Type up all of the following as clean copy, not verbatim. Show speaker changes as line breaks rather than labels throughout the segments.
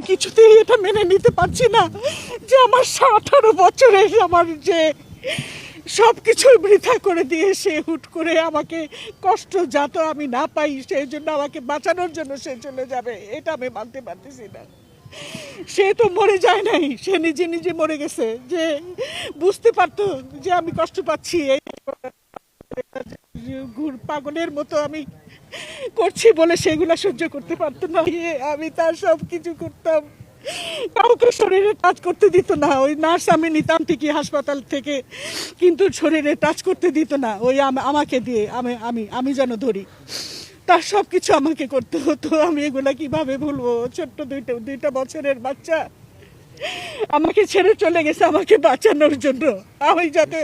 কিছুতেই এটা মেনে নিতে পারছি না যে আমার 18 বছরে আমার যে সব কিছুই বৃথা করে দিয়ে সে হুট করে আমাকে কষ্ট যাতে আমি না পাই সেই জন্য আমাকে বাঁচানোর জন্য সে চলে যাবে, এটা আমি মানতে পারতেছি না। সে তো মরে যায় নাই, সে নিজে নিজে মরে গেছে। যে বুঝতে পারতো যে আমি কষ্ট পাচ্ছি, এই পাগলের মতো আমি করছি বলে সেগুলা সহ্য করতে পারতো না। আমি তার সব কিছু করতাম, কাউকে শরীরে টাচ করতে দিত না। ওই নার্স আমি নিতাম ঠিকই হাসপাতাল থেকে, কিন্তু শরীরে টাচ করতে দিত না। ওই আমাকে দিয়ে আমি আমি আমি যেন ধরি, তার সব কিছু আমাকে করতে হতো। আমি এগুলা কিভাবে ভুলবো? ছোট্ট দুইটা বছরের বাচ্চা আমাকে ছেড়ে চলে গেছে আমাকে বাঁচানোর জন্য। আমি যাতে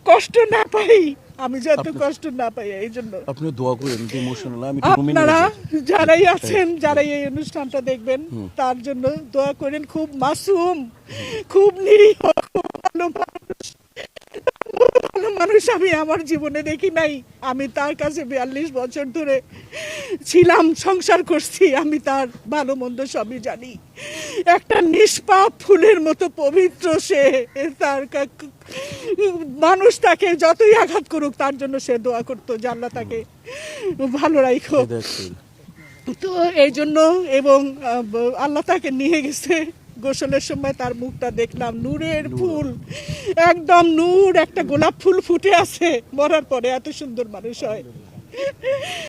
কষ্ট না পাই, আমি যাতে কষ্ট না পাই, এই জন্য
আপনি দোয়া করেন। ইমোশনাল আমি
আপনারা যারাই আছেন, যারাই এই অনুষ্ঠানটা দেখবেন, তার জন্য দোয়া করেন। খুব মাসুম, খুব নিরীহ, খুব ভালো মানুষ আমি আমার জীবনে দেখি নাই। আমি তার কাছে 42 বছর ধরে ছিলাম, সংসার করছি, আমি তার ভালো মন্দ সবই জানি। একটা নিষ্পাপ ফুলের মতো পবিত্র সে। তার মানুষ তাকে যতই আঘাত করুক তার জন্য সে দোয়া করতো যে আল্লাহ তাকে ভালো রাখো। তো এই জন্য, এবং আল্লাহ তাকে নিয়ে গেছে। গোসলের সময় তার মুখটা দেখলাম, নূরের ফুল, একদম নূর, একটা গোলাপ ফুল ফুটে আছে। মরার পরে এত সুন্দর মানুষ হয়।